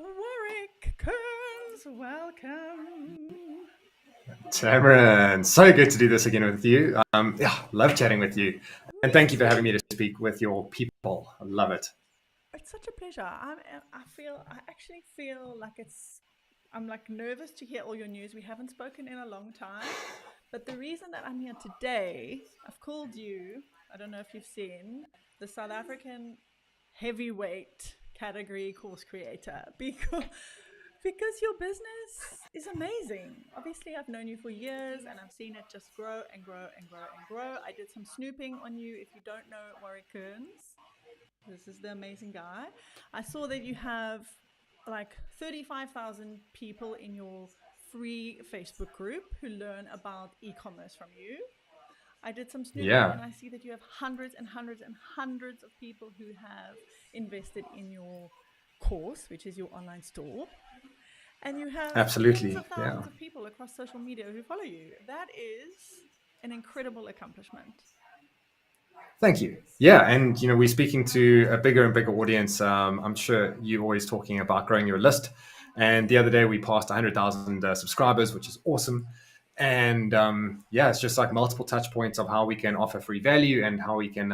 Warrick Kernes, welcome. Cameron, so good to do this again with you. Yeah, love chatting with you. And Me thank you for having too. me to speak with your people. I love it. It's such a pleasure. I actually feel like I'm like nervous to hear all your news. We haven't spoken in a long time, but the reason that I'm here today, I've called you. I don't know if you've seen the South African heavyweight category course creator because your business is amazing. Obviously, I've known you for years and I've seen it just grow and grow and grow and grow. I did some snooping on you. If you don't know Warrick Kernes, this is the amazing guy. I saw that you have like 35,000 people in your free Facebook group who learn about e-commerce from you. I did some snooping and Yeah, I see that you have hundreds and hundreds and hundreds of people who have invested in your course, which is your online store. And you have tens absolutely. of Yeah. thousands of people across social media who follow you. That is an incredible accomplishment. Thank you. Yeah, and we're speaking to a bigger and bigger audience. I'm sure you're always talking about growing your list. And the other day we passed 100,000 subscribers, which is awesome. And yeah, it's just like multiple touch points of how we can offer free value and how we can,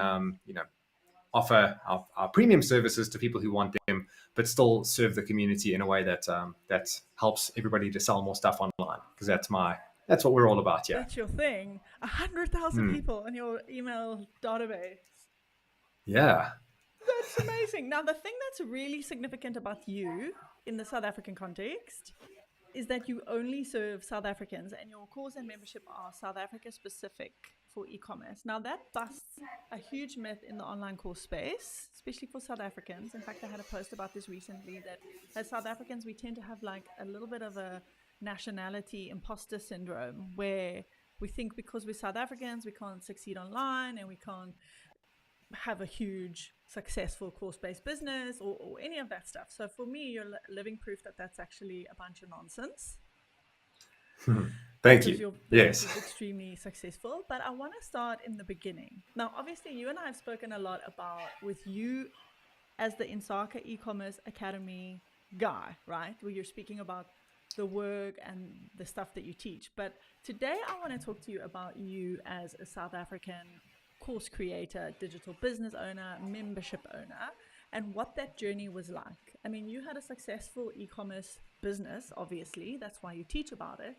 offer our premium services to people who want them, but still serve the community in a way that helps everybody to sell more stuff online. Because that's what we're all about. Yeah. That's your thing. 100,000 Hmm. people in your email database. Yeah. That's amazing. Now, the thing that's really significant about you in the South African context is that you only serve South Africans and your course and membership are South Africa specific for e-commerce. Now that busts a huge myth in the online course space, especially for South Africans. In fact, I had a post about this recently that as South Africans, we tend to have like a little bit of a nationality imposter syndrome where we think because we're South Africans, we can't succeed online and we can't have a huge successful course-based business or any of that stuff. So for me, you're living proof that that's actually a bunch of nonsense Thank because you. your business Yes. is extremely successful. But I want to start in the beginning. Now, obviously, you and I have spoken a lot about with you as the Insaka e-commerce academy guy, right? Where you're speaking about the work and the stuff that you teach. But today I want to talk to you about you as a South African course creator, digital business owner, membership owner, and what that journey was like. I mean, you had a successful e-commerce business, obviously. That's why you teach about it.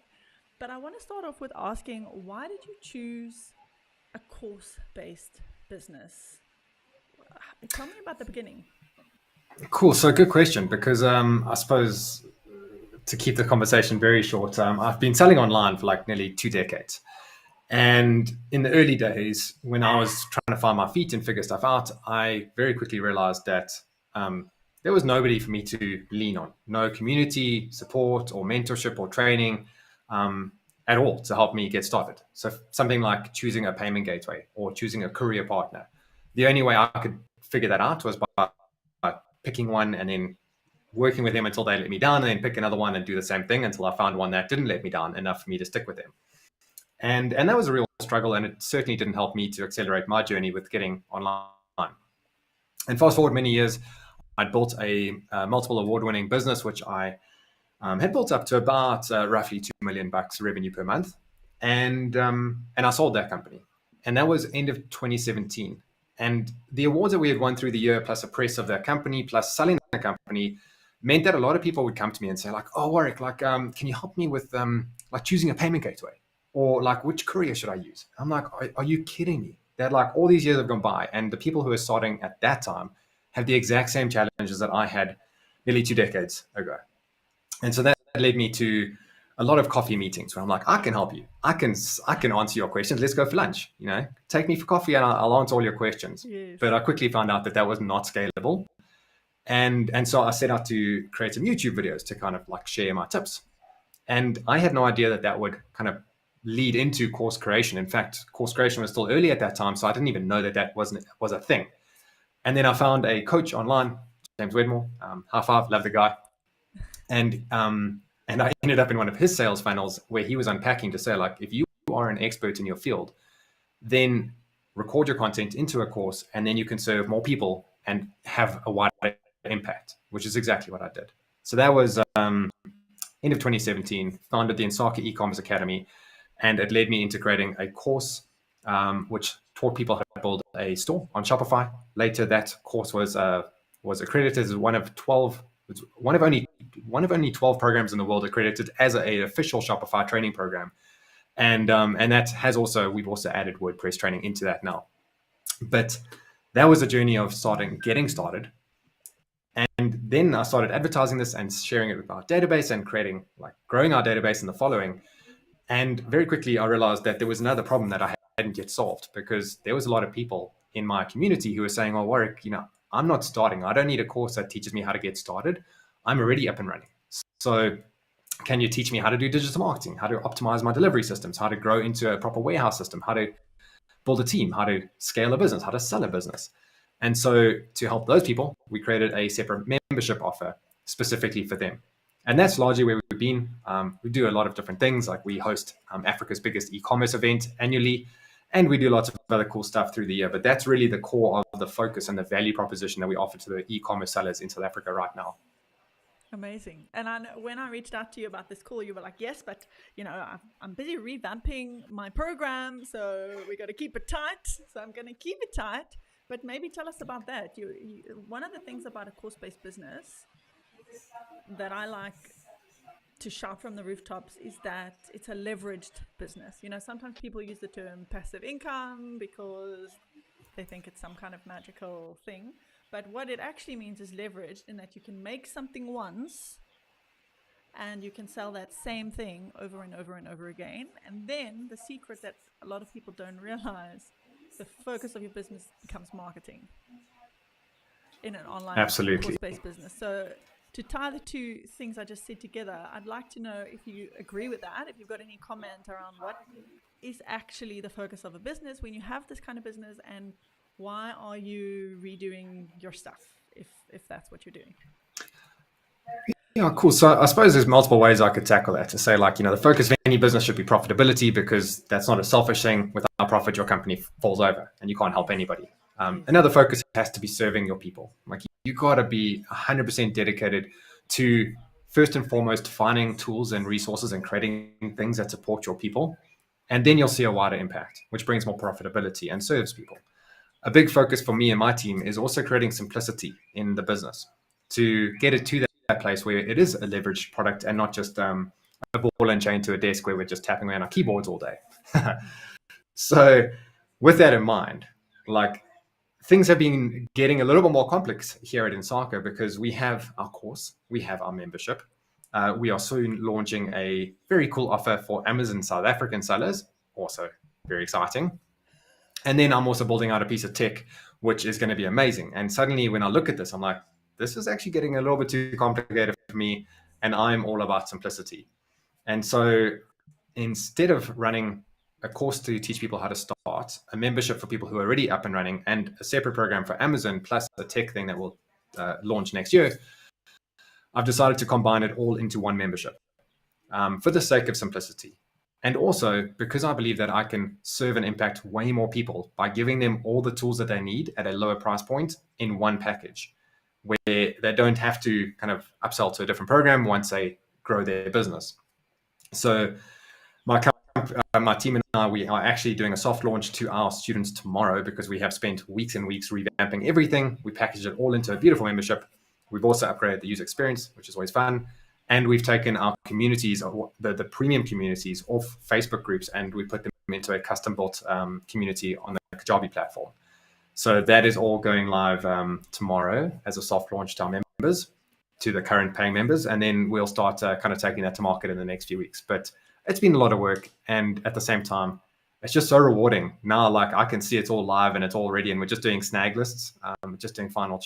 But I want to start off with asking, why did you choose a course-based business? Tell me about the beginning. Cool. So good question because I suppose to keep the conversation very short, I've been selling online for like nearly 2 decades. And in the early days, when I was trying to find my feet and figure stuff out, I very quickly realized that there was nobody for me to lean on, no community support or mentorship or training at all to help me get started. So something like choosing a payment gateway or choosing a courier partner. The only way I could figure that out was by picking one and then working with them until they let me down, and then pick another one and do the same thing until I found one that didn't let me down enough for me to stick with them. And that was a real struggle, and it certainly didn't help me to accelerate my journey with getting online. And fast forward many years, I'd built a multiple award-winning business, which I had built up to about roughly $2 million revenue per month, and I sold that company, and that was end of 2017. And the awards that we had won through the year, plus the press of the company, plus selling the company, meant that a lot of people would come to me and say, like, "Oh, Warwick, like, can you help me with like choosing a payment gateway, or like which courier should I use?" I'm like, "Are you kidding me?" That like all these years have gone by, and the people who are starting at that time have the exact same challenges that I had nearly 2 decades ago. And so that led me to a lot of coffee meetings where I'm like, I can help you. I can answer your questions. Let's go for lunch. Take me for coffee and I'll answer all your questions. Yes. But I quickly found out that that was not scalable, and so I set out to create some YouTube videos to kind of like share my tips. And I had no idea that that would kind of lead into course creation. In fact, course creation was still early at that time, so I didn't even know that that was a thing. And then I found a coach online, James Wedmore. High five, love the guy. And I ended up in one of his sales funnels where he was unpacking to say, like, if you are an expert in your field, then record your content into a course, and then you can serve more people and have a wider impact, which is exactly what I did. So that was end of 2017, founded the Ensaka e-commerce academy, and it led me into creating a course which taught people how to build a store on Shopify. Later, that course was accredited as one of 12, one of only 12 programs in the world accredited as an official Shopify training program. And that has also, we've also added WordPress training into that now. But that was a journey of getting started. And then I started advertising this and sharing it with our database and growing our database and the following. And very quickly, I realized that there was another problem that I hadn't yet solved, because there was a lot of people in my community who were saying, "Oh, Warrick, I'm not starting. I don't need a course that teaches me how to get started. I'm already up and running. So can you teach me how to do digital marketing, how to optimize my delivery systems, how to grow into a proper warehouse system, how to build a team, how to scale a business, how to sell a business?" And so to help those people, we created a separate membership offer specifically for them. And that's largely where we've been. We do a lot of different things, like we host Africa's biggest e-commerce event annually, and we do lots of other cool stuff through the year. But that's really the core of the focus and the value proposition that we offer to the e-commerce sellers in South Africa right now. Amazing. And when I reached out to you about this call, you were like, yes, but I'm busy revamping my program, so we got to keep it tight. So I'm going to keep it tight. But maybe tell us about that. One of the things about a course-based business that I like to shout from the rooftops is that it's a leveraged business. Sometimes people use the term passive income because they think it's some kind of magical thing. But what it actually means is leveraged, in that you can make something once and you can sell that same thing over and over and over again. And then the secret that a lot of people don't realize, the focus of your business becomes marketing in an online course-based business. So to tie the two things I just said together, I'd like to know if you agree with that, if you've got any comment around what is actually the focus of a business when you have this kind of business, and why are you redoing your stuff if that's what you're doing? Yeah, cool. So I suppose there's multiple ways I could tackle that, to say, the focus of any business should be profitability, because that's not a selfish thing. Without profit, your company falls over and you can't help anybody. Another focus has to be serving your people. You got to be 100% dedicated to, first and foremost, finding tools and resources and creating things that support your people. And then you'll see a wider impact, which brings more profitability and serves people. A big focus for me and my team is also creating simplicity in the business to get it to that place where it is a leveraged product and not just a ball and chain to a desk where we're just tapping away on our keyboards all day. So with that in mind, things have been getting a little bit more complex here at Ensaka, because we have our course, we have our membership. We are soon launching a very cool offer for Amazon South African sellers, also very exciting. And then I'm also building out a piece of tech, which is going to be amazing. And suddenly when I look at this, I'm like, this is actually getting a little bit too complicated for me. And I'm all about simplicity. And so instead of running a course to teach people how to start, a membership for people who are already up and running, and a separate program for Amazon, plus a tech thing that will launch next year, I've decided to combine it all into one membership for the sake of simplicity. And also because I believe that I can serve and impact way more people by giving them all the tools that they need at a lower price point in one package, where they don't have to kind of upsell to a different program once they grow their business. So my team and I, we are actually doing a soft launch to our students tomorrow, because we have spent weeks and weeks revamping everything. We packaged it all into a beautiful membership. We've also upgraded the user experience, which is always fun. And we've taken our communities, the premium communities, off Facebook groups, and we put them into a custom-built community on the Kajabi platform. So that is all going live tomorrow as a soft launch to our members, to the current paying members. And then we'll start kind of taking that to market in the next few weeks. But it's been a lot of work. And at the same time, it's just so rewarding. Now, I can see it's all live and it's all ready. And we're just doing snag lists, just doing final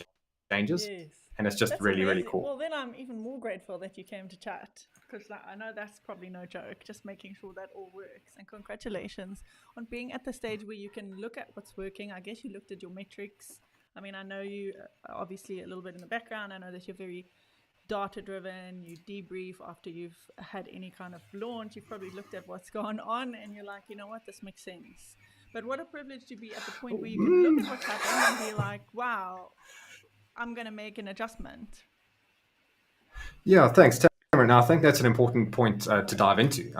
changes. Yes. And it's just really, really cool. Well, then I'm even more grateful that you came to chat, because I know that's probably no joke, just making sure that all works. And congratulations on being at the stage where you can look at what's working. I guess you looked at your metrics. I mean, I know you obviously a little bit in the background. I know that you're very data-driven. You debrief after you've had any kind of launch. You've probably looked at what's gone on and you're like, you know what, this makes sense. But what a privilege to be at the point where you can look at what's happening and be like, wow, I'm going to make an adjustment. Yeah, thanks, Cameron. Now, I think that's an important point to dive into.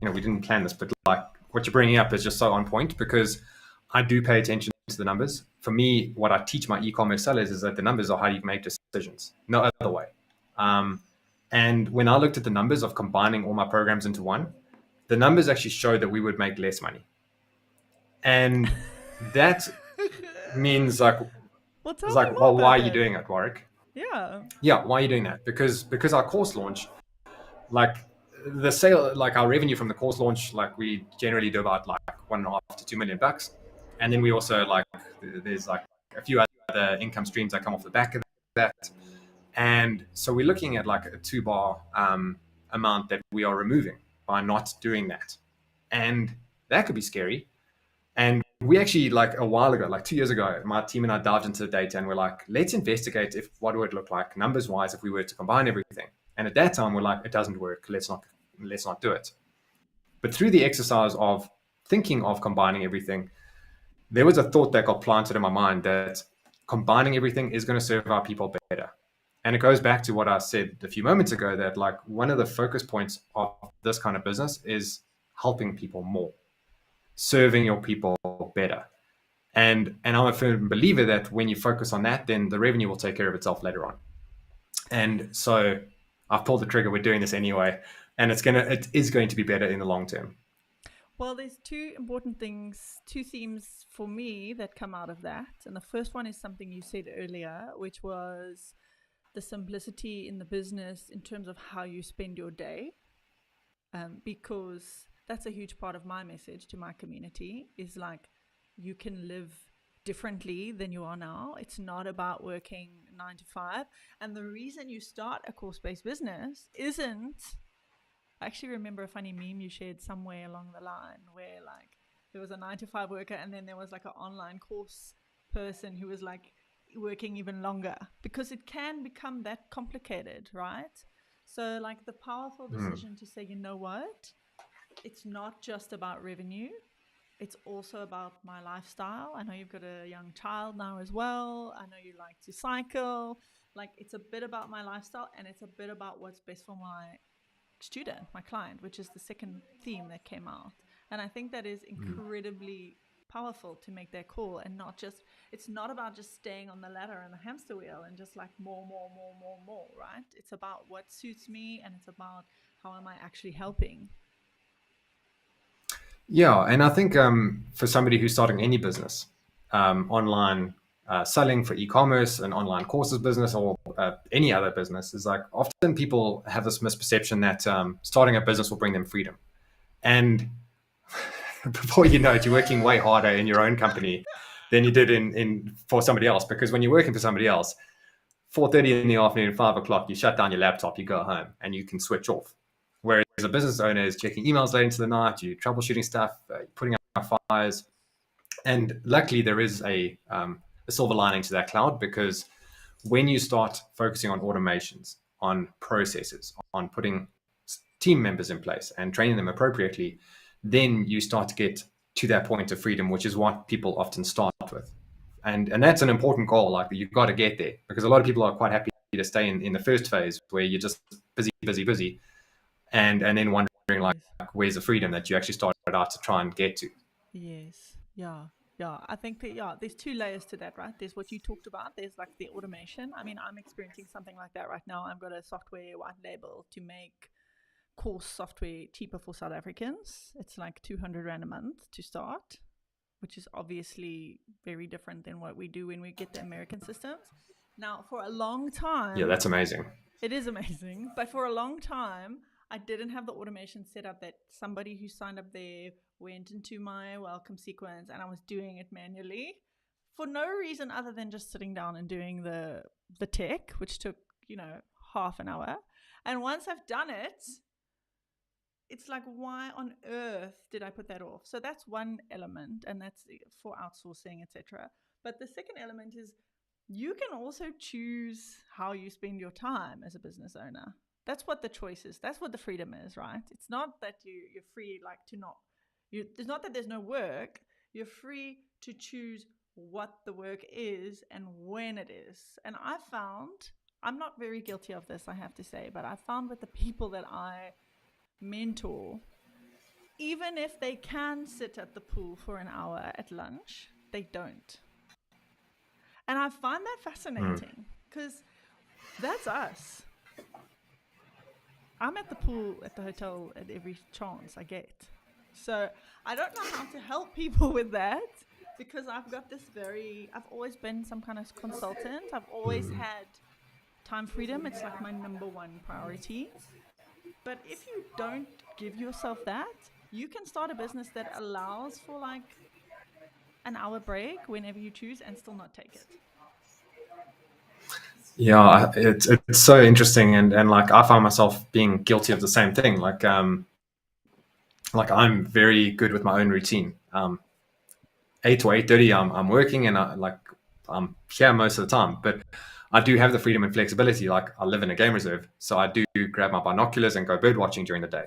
We didn't plan this, but like what you're bringing up is just so on point because I do pay attention to the numbers. For me, what I teach my e-commerce sellers is that the numbers are how you make decisions, no other way. Um, and when I looked at the numbers of combining all my programs into one, the numbers actually showed that we would make less money, and that means like Well, it's tell me like, more well, why about are you that. doing it, Warwick? Yeah. Yeah, why are you doing that? Because our course launch, like the sale, like our revenue from the course launch, like we generally do about like 1.5 to 2 million bucks, and then we also like there's like a few other income streams that come off the back of that, and so we're looking at like a 2 bar amount that we are removing by not doing that, and that could be scary. And we actually, like a while ago, like 2 years ago, my team and I dived into the data and we're like, let's investigate if what would it look like numbers wise if we were to combine everything. And at that time, we're like, it doesn't work. Let's not do it. But through the exercise of thinking of combining everything, there was a thought that got planted in my mind that combining everything is going to serve our people better. And it goes back to what I said a few moments ago that like one of the focus points of this kind of business is helping people more, serving your people better. And I'm a firm believer that when you focus on that, then the revenue will take care of itself later on. And so I've pulled the trigger. We're doing this anyway, and it is going to be better in the long term. Well, there's two important things, two themes for me that come out of that. And the first one is something you said earlier, which was the simplicity in the business in terms of how you spend your day. Because that's a huge part of my message to my community is like you can live differently than you are now. It's not about working 9 to 5. And the reason you start a course-based business isn't, I actually remember a funny meme you shared somewhere along the line where like there was a 9 to 5 worker and then there was like an online course person who was like working even longer because it can become that complicated, right? So like the powerful decision to say, you know what? It's not just about revenue. It's also about my lifestyle. I know you've got a young child now as well. I know you like to cycle. Like it's a bit about my lifestyle and it's a bit about what's best for my student, my client, which is the second theme that came out. And I think that is incredibly powerful to make that call and not just, it's not about just staying on the ladder and the hamster wheel and just like more, right? It's about what suits me and it's about how am I actually helping. Yeah, and I think for somebody who's starting any business, online selling for e-commerce, an online courses business, or any other business, is like often people have this misperception that starting a business will bring them freedom. And before you know it, you're working way harder in your own company than you did in for somebody else. Because when you're working for somebody else, 4:30 in the afternoon, 5 o'clock, you shut down your laptop, you go home, and you can switch off. Whereas a business owner is checking emails late into the night, you troubleshooting stuff, putting out fires, and luckily there is a silver lining to that cloud because when you start focusing on automations, on processes, on putting team members in place and training them appropriately, then you start to get to that point of freedom, which is what people often start with. And that's an important goal. Like you've got to get there because a lot of people are quite happy to stay in the first phase where you're just busy, and then wondering like Yes. where's the freedom that you actually started out to try and get to. Yes. Yeah. Yeah. I think that, yeah, there's two layers to that, right? There's what you talked about. There's like the automation. I mean, I'm experiencing something like that right now. I've got a software white label to make course software cheaper for South Africans. It's like 200 Rand a month to start, which is obviously very different than what we do when we get the American systems. Now, for a long Yeah, time, that's amazing. it is amazing. But for a long time, I didn't have the automation set up that somebody who signed up there went into my welcome sequence and I was doing it manually for no reason other than just sitting down and doing the tech, which took, half an hour. And once I've done it, it's like, why on earth did I put that off? So that's one element, and that's for outsourcing, etc. But the second element is you can also choose how you spend your time as a business owner. That's what the choice is. That's what the freedom is, right? It's not that you're free, like to not. It's not that there's no work. You're free to choose what the work is and when it is. And I found I'm not very guilty of this, I have to say, but I found with the people that I mentor, even if they can sit at the pool for an hour at lunch, they don't. And I find that Mm. fascinating because that's us. I'm at the pool at the hotel at every chance I get. So I don't know how to help people with that because I've always been some kind of consultant. I've always had time freedom. It's like my number one priority. But if you don't give yourself that, you can start a business that allows for like an hour break whenever you choose and still not take it. Yeah, it's so interesting, and like I find myself being guilty of the same thing. Like I'm very good with my own routine. 8 to 8:30, I'm working, and I'm here most of the time. But I do have the freedom and flexibility. Like I live in a game reserve, so I do grab my binoculars and go bird watching during the day.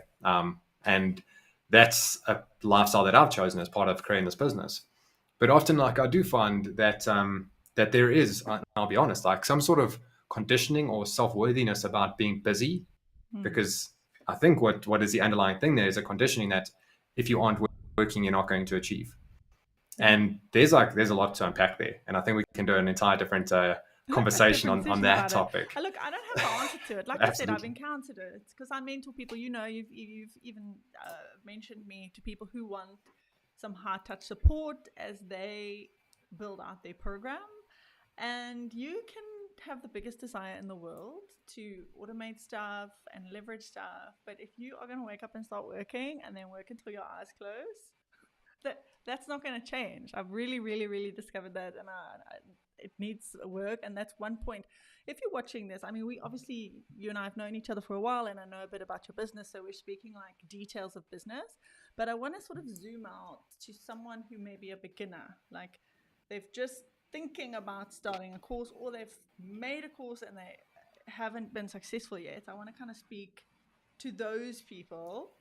And that's a lifestyle that I've chosen as part of creating this business. But often, like I do find that that there is, I'll be honest, like some sort of conditioning or self worthiness about being busy, Hmm. because I think what is the underlying thing there is a conditioning that if you aren't working, you're not going to achieve. Yeah. And there's a lot to unpack there, and I think we can do an entire different A conversation different on session that about it. topic. Look, I don't have the answer to it. Like I said, I've Absolutely. encountered it because I mentor people. You know, you've even mentioned me to people who want some high touch support as they build out their program, and you can have the biggest desire in the world to automate stuff and leverage stuff, but if you are going to wake up and start working and then work until your eyes close, that's not going to change. I've really, really, really discovered that, and it needs work. And that's one point. If you're watching this, I mean, we obviously, you and I have known each other for a while, and I know a bit about your business, so we're speaking like details of business. But I want to sort of zoom out to someone who may be a beginner, like they've just thinking about starting a course, or they've made a course and they haven't been successful yet. I want to kind of speak to those people,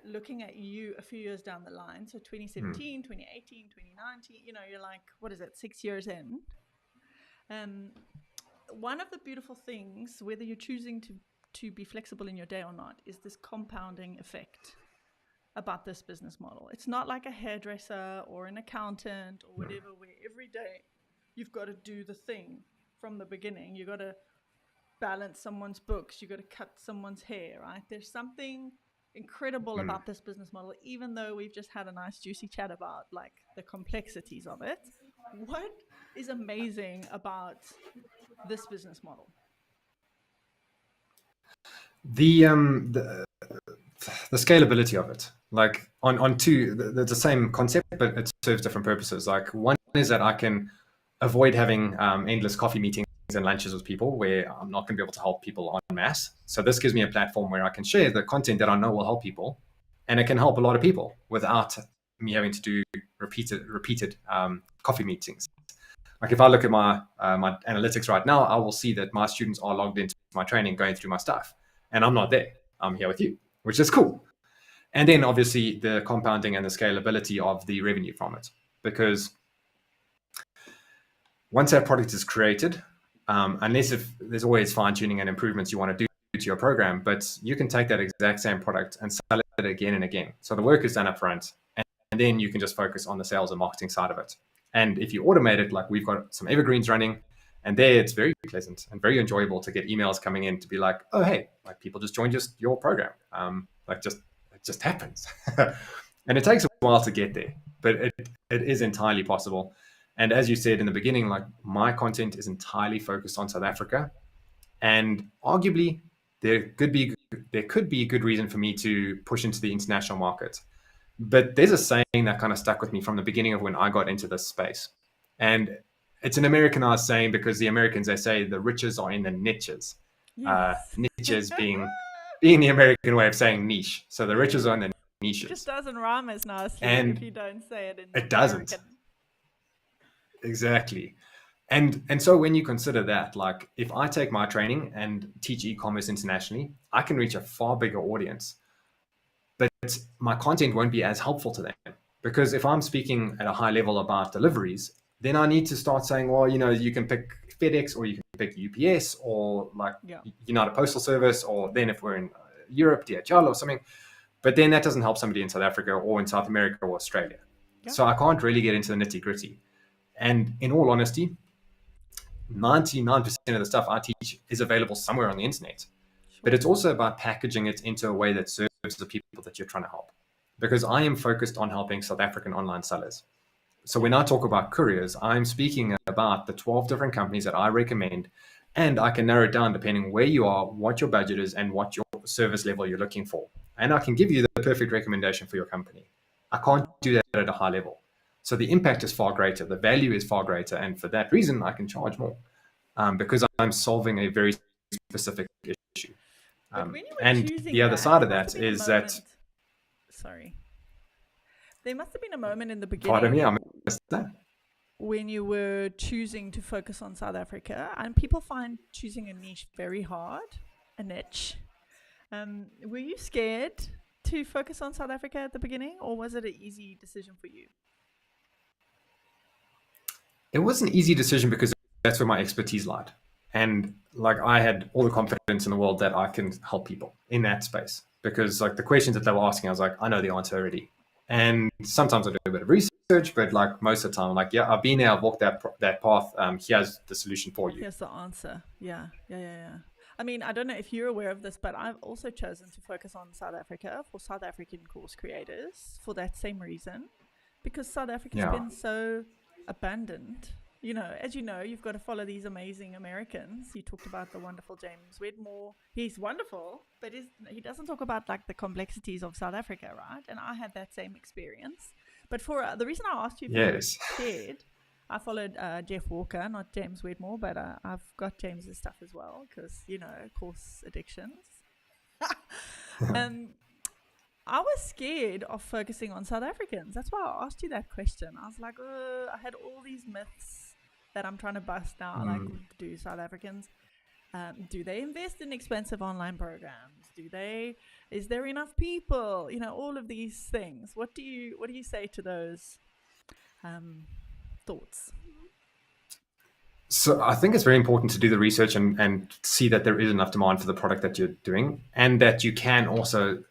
looking at you a few years down the line. So Mm. 2017, 2018, 2019, you're like, what is it, 6 years in? Um, One of the beautiful things, whether you're choosing to be flexible in your day or not, is this compounding effect about this business model. It's not like a hairdresser or an accountant or whatever, where every day you've got to do the thing from the beginning. You've got to balance someone's books, you got to cut someone's hair, right? There's something incredible Mm. about this business model, even though we've just had a nice juicy chat about like the complexities of it. What is amazing about this business model? The the scalability of it, like on two, there's the same concept, but it serves different purposes. Like one is that I can avoid having endless coffee meetings and lunches with people where I'm not going to be able to help people en masse. So this gives me a platform where I can share the content that I know will help people, and it can help a lot of people without me having to do repeated coffee meetings. Like if I look at my analytics right now, I will see that my students are logged into my training, going through my stuff, and I'm not there. I'm here with you, which is cool. And then obviously the compounding and the scalability of the revenue from it, because once that product is created, unless if there's always fine tuning and improvements you want to do to your program, but you can take that exact same product and sell it again and again. So the work is done up front, and then you can just focus on the sales and marketing side of it. And if you automate it, like we've got some evergreens running, and there it's very pleasant and very enjoyable to get emails coming in to be like, oh hey, like people just joined just your program. Like just it just happens, and it takes a while to get there, but it is entirely possible. And as you said in the beginning, like my content is entirely focused on South Africa, and arguably there could be a good reason for me to push into the international market. But there's a saying that kind of stuck with me from the beginning of when I got into this space. And it's an Americanized saying because the Americans, they say the riches are in the niches. Yes. Niches being the American way of saying niche. So the riches are in the It just niches. doesn't rhyme as nicely if And you don't say it in it doesn't. American. Exactly. And so when you consider that, like if I take my training and teach e-commerce internationally, I can reach a far bigger audience, but my content won't be as helpful to them. Because if I'm speaking at a high level about deliveries, then I need to start saying, well, you know, you can pick FedEx, or you can pick UPS, or like Yeah. United Postal Service, or then if we're in Europe, DHL or something. But then that doesn't help somebody in South Africa or in South America or Australia. Yeah. So I can't really get into the nitty gritty. And in all honesty, 99% of the stuff I teach is available somewhere on the internet. But Sure. it's also about packaging it into a way that serves the people that you're trying to help. Because I am focused on helping South African online sellers. So when I talk about couriers, I'm speaking about the 12 different companies that I recommend, and I can narrow it down depending where you are, what your budget is, and what your service level you're looking for. And I can give you the perfect recommendation for your company. I can't Yeah. do that at a high level. So the impact is far greater, the value is far greater, and for that reason, I can charge more because I'm solving a very specific issue. But when you were And the choosing other that, side there of must that have been a is that, moment. Sorry. There must have been a moment in the pardon me, I beginning missed that. when you were choosing to focus on South Africa, and people find choosing a niche very hard, a niche. Were you scared to focus on South Africa at the beginning, or was it an easy decision for you? It was an easy decision because that's where my expertise lied. And like I had all the confidence in the world that I can help people in that space because like the questions that they were asking, I was like, I know the answer already. And sometimes I do a bit of research, but like most of the time, I'm like, yeah, I've been there, I've walked that path. Here's the solution for you. Here's the answer. Yeah, yeah, yeah, yeah. I mean, I don't know if you're aware of this, but I've also chosen to focus on South Africa for South African course creators for that same reason, because South Africa's Yeah. been so abandoned. You know, as you know, you've got to follow these amazing Americans. You talked about the wonderful James Wedmore. He's wonderful, but he doesn't talk about like the complexities of South Africa, right? And I had that same experience. But for the reason I asked you if you were Yes. scared, I followed Jeff Walker, not James Wedmore, but I've got James's stuff as well because, you know, course addictions. um, I was scared of focusing on South Africans. That's why I asked you that question. I was like, I had all these myths that I'm trying to bust now. Like, do South Africans, do they invest in expensive online programs? Is there enough people? You know, all of these things. What do you say to those thoughts? So I think it's very important to do the research and see that there is enough demand for the product that you're doing and that you can also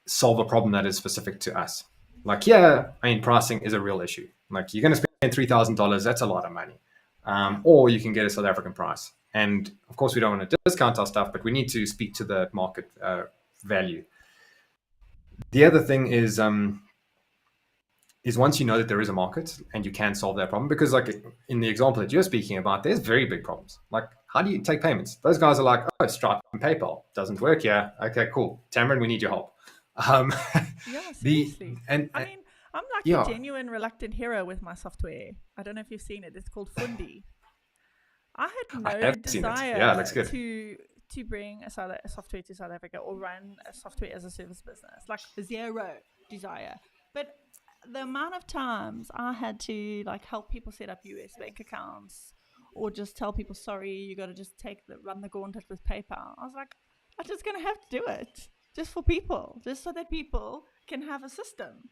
solve a problem that is specific to us. Like, yeah, I mean, pricing is a real issue. Like, you're going to spend $3,000, that's a lot of money. Yeah. Or you can get a South African price. And of course, we don't want to discount our stuff, but we need to speak to the market value. The other thing is once you know that there is a market and you can solve that problem, because like in the example that you're speaking about, there's very big problems. Like, how do you take payments? Those guys are like, oh, Stripe and PayPal doesn't work. Yeah, okay, cool. Tamron, we need your help. Yeah, The seriously. and I mean, I'm like the yeah, genuine reluctant hero with my software. I don't know if you've seen it. It's called Fundi. I had I no have seen it. Yeah, it looks desire good. to bring a software to South Africa or run a software as a service business. Like zero desire. But the amount of times I had to like help people set up US bank accounts or just tell people, sorry, you got to just run the gauntlet with PayPal. I was like, I'm just going to have to do it just for people, just so that people can have a system.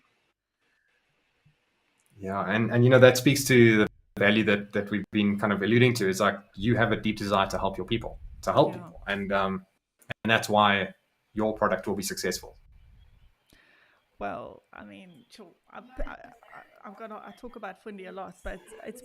Yeah, and you know that speaks to the value that we've been kind of alluding to. Is like you have a deep desire to help your people, Yeah. and that's why your product will be successful. Well, I mean, sure, I talk about Fundi a lot, but it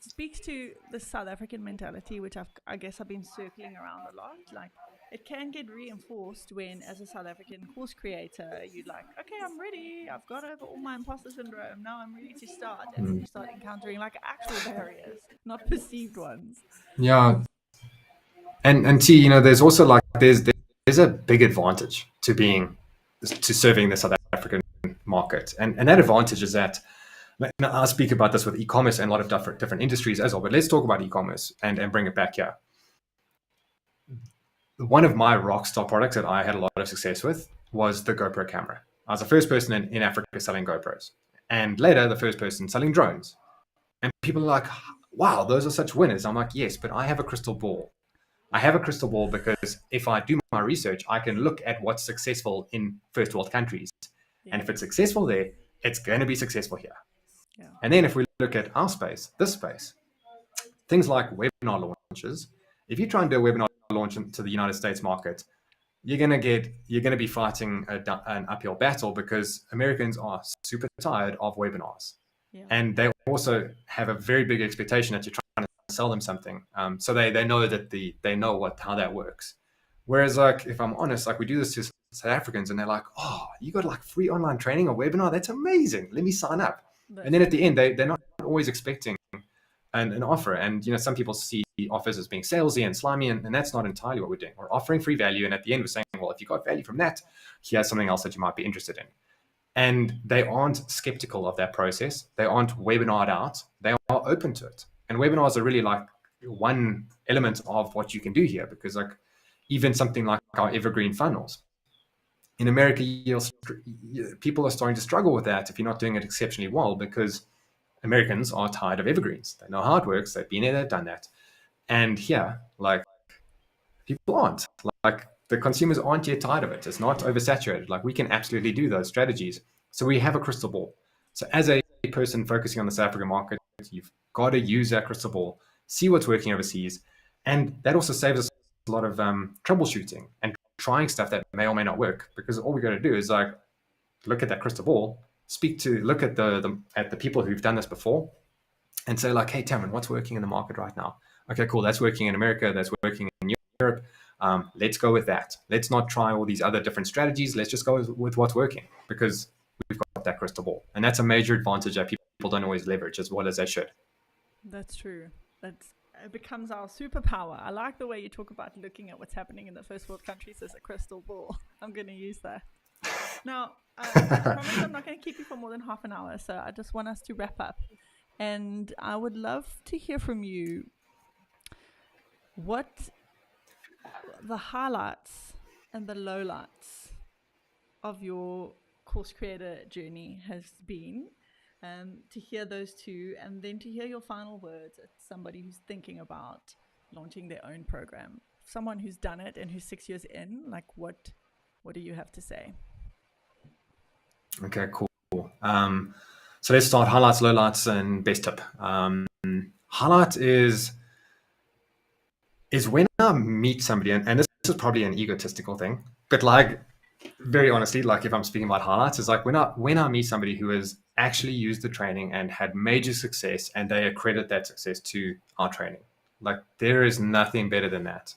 speaks to the South African mentality, which I guess I've been circling around a lot. Like, it can get reinforced when, as a South African course creator, you're like, okay, I'm ready. I've got over all my imposter syndrome. Now I'm ready to start. And then you start encountering like actual barriers, not perceived ones. Yeah, and T, you know, there's also like there's a big advantage to serving the South African market, and that advantage is that. Now, I'll speak about this with e-commerce and a lot of different industries as well, but let's talk about e-commerce and bring it back here. One of my rockstar products that I had a lot of success with was the GoPro camera. I was the first person in Africa selling GoPros, and later the first person selling drones. And people are like, wow, those are such winners. I'm like, yes, but I have a crystal ball. I have a crystal ball because if I do my research, I can look at what's successful in first world countries. And if it's Yes. successful there, it's going to be successful here. Yeah. And then if we look at our space, this space, things like webinar launches. If you try and do a webinar launch into the United States market, you're gonna be fighting an uphill battle because Americans are super tired of webinars, Yeah. and they also have a very big expectation that you're trying to sell them something. So they know that they know how that works. Whereas, like, if I'm honest, like, we do this to South Africans, and they're like, "Oh, you got like free online training or webinar? That's amazing. Let me sign up." And then at the end, they're not always expecting an offer. And some people see offers as being salesy and slimy, and that's not entirely what we're doing. We're offering free value, and at the end, we're saying, well, if you got value from that, here's something else that you might be interested in. And they aren't skeptical of that process. They aren't webinared out. They are open to it. And webinars are really like one element of what you can do here, because like even something like our evergreen funnels. In America, people are starting to struggle with that if you're not doing it exceptionally well, because Americans are tired of evergreens. They know how it works. They've been there, they've done that. And here, like, people aren't. Like, the consumers aren't yet tired of it. It's not oversaturated. Like, we can absolutely do those strategies. So we have a crystal ball. So as a person focusing on the South African market, you've got to use that crystal ball, see what's working overseas. And that also saves us a lot of troubleshooting and trying stuff that may or may not work, because all we got to do is like look at that crystal ball, look at the people who've done this before, and say like, hey, Tamron, what's working in the market right now? Okay, cool. That's working in America. That's working in Europe. Let's go with that. Let's not try all these other different strategies. Let's just go with what's working, because we've got that crystal ball. And that's a major advantage that people don't always leverage as well as they should. That's true. It becomes our superpower. I like the way you talk about looking at what's happening in the first world countries as a crystal ball. I'm going to use that. Now, I promise I'm not going to keep you for more than half an hour, so I just want us to wrap up. And I would love to hear from you what the highlights and the lowlights of your course creator journey has been, to hear those two, and then to hear your final words as somebody who's thinking about launching their own program. Someone who's done it and who's 6 years in, like, what do you have to say? Okay, cool. So let's start highlights, lowlights, and best tip. Highlight is when I meet somebody, and this is probably an egotistical thing, but like, very honestly, like, if I'm speaking about highlights, is like when I meet somebody who has actually used the training and had major success, and they accredit that success to our training. Like, there is nothing better than that.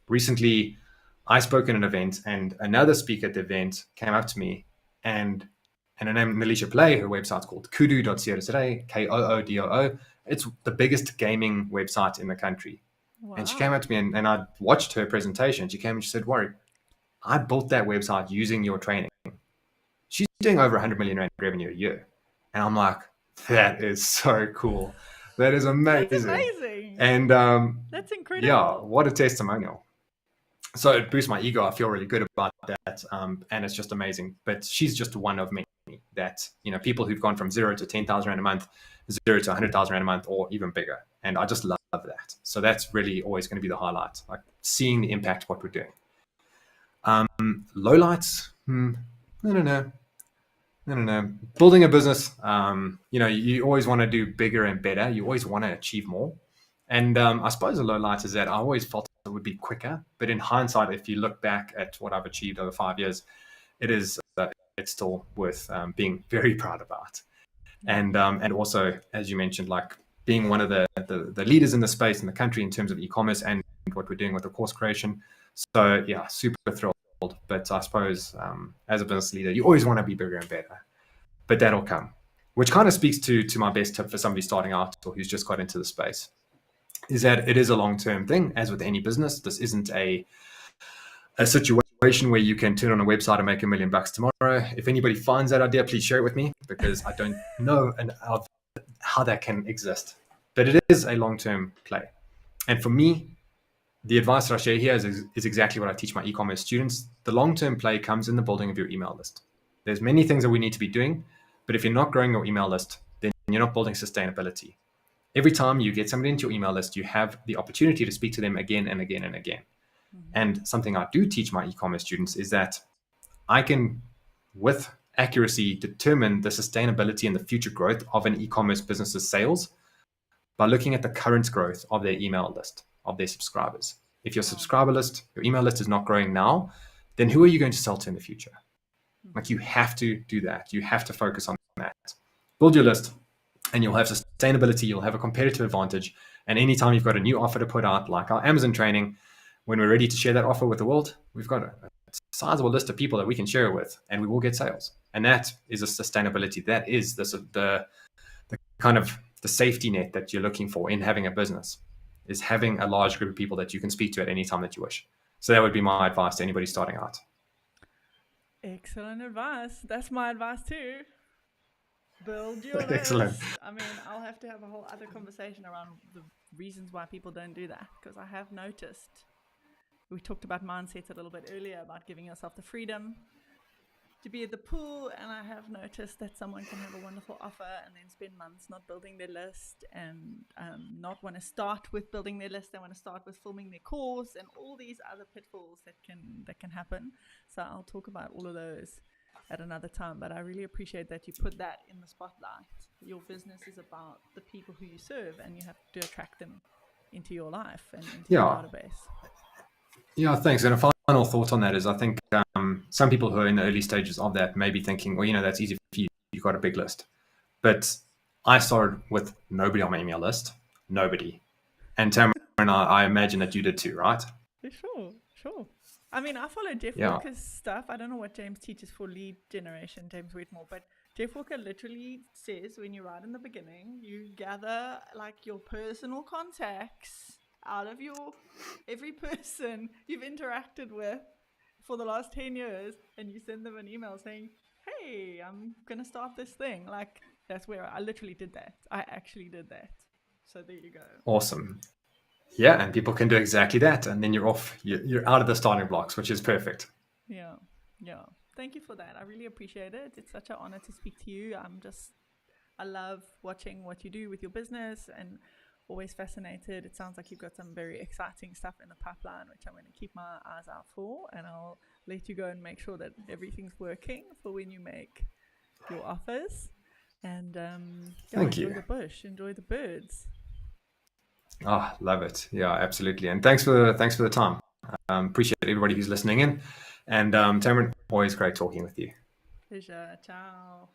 Recently, I spoke at an event, and another speaker at the event came up to me, and her name is Melisha Play. Her website's called kudu.co.za, Koodoo. It's the biggest gaming website in the country. Wow. And she came up to me, and I watched her presentation. She came and she said, Warrick, I built that website using your training. She's doing over 100 million rand revenue a year. And I'm like, that is so cool. That is amazing. That's amazing. And that's incredible. Yeah, what a testimonial. So it boosts my ego. I feel really good about that. And it's just amazing. But she's just one of many that, people who've gone from 0 to 10,000 rand a month, 0 to 100,000 rand a month, or even bigger. And I just love that. So that's really always going to be the highlight, like seeing the impact of what we're doing. Lowlights, no. Building a business, you always want to do bigger and better. You always want to achieve more. And I suppose the lowlight is that I always felt it would be quicker. But in hindsight, if you look back at what I've achieved over 5 years, it's still worth being very proud about. And also, as you mentioned, like being one of the leaders in the space in the country in terms of e-commerce and what we're doing with the course creation. So yeah, super thrilled. But I suppose as a business leader, you always want to be bigger and better. But that'll come, which kind of speaks to my best tip for somebody starting out or who's just got into the space, is that it is a long-term thing. As with any business, this isn't a situation where you can turn on a website and make $1 million tomorrow. If anybody finds that idea, please share it with me, because I don't know how that can exist. But it is a long-term play. And for me, the advice that I share here is exactly what I teach my e-commerce students. The long-term play comes in the building of your email list. There's many things that we need to be doing, but if you're not growing your email list, then you're not building sustainability. Every time you get somebody into your email list, you have the opportunity to speak to them again and again and again. Mm-hmm. And something I do teach my e-commerce students is that I can, with accuracy, determine the sustainability and the future growth of an e-commerce business's sales by looking at the current growth of their email list, of their subscribers. If your subscriber list, your email list is not growing now, then who are you going to sell to in the future? Like, you have to do that. You have to focus on that. Build your list, and you'll have sustainability. You'll have a competitive advantage. And anytime you've got a new offer to put out, like our Amazon training, when we're ready to share that offer with the world, we've got a sizable list of people that we can share it with, and we will get sales. And that is a sustainability. That is the kind of the safety net that you're looking for in having a business, is having a large group of people that you can speak to at any time that you wish. So that would be my advice to anybody starting out. Excellent advice. That's my advice too. Build your Excellent. list. I mean, I'll have to have a whole other conversation around the reasons why people don't do that, because I have noticed, we talked about mindset a little bit earlier, about giving yourself the freedom to be at the pool, and I have noticed that someone can have a wonderful offer and then spend months not building their list, and not want to start with building their list. They want to start with filming their course and all these other pitfalls that can happen. So I'll talk about all of those at another time, but I really appreciate that you put that in the spotlight. Your business is about the people who you serve, and you have to attract them into your life and into your database. Yeah, thanks. And a final thought on that is, I think some people who are in the early stages of that may be thinking, well, that's easy for you. You've got a big list. But I started with nobody on my email list. Nobody. And Tamara and I imagine that you did too, right? Sure. I mean, I follow Jeff Walker's stuff. I don't know what James teaches for lead generation, James Whitmore, but Jeff Walker literally says, when you write in the beginning, you gather like your personal contacts out of every person you've interacted with for the last 10 years, and you send them an email saying, hey, I'm gonna start this thing. Like, that's where I literally did that. I actually did that. So there you go. Awesome. Yeah, and people can do exactly that, and then you're off. You're out of the starting blocks, which is perfect. Yeah. Thank you for that. I really appreciate it. It's such an honor to speak to you. I love watching what you do with your business, and always fascinated. It sounds like you've got some very exciting stuff in the pipeline, which I'm going to keep my eyes out for, and I'll let you go and make sure that everything's working for when you make your offers. And Thank you. Enjoy the bush, enjoy the birds. Oh, love it. Yeah, absolutely. And thanks for the time. Appreciate everybody who's listening in. And Tamara, always great talking with you. Pleasure. Ciao.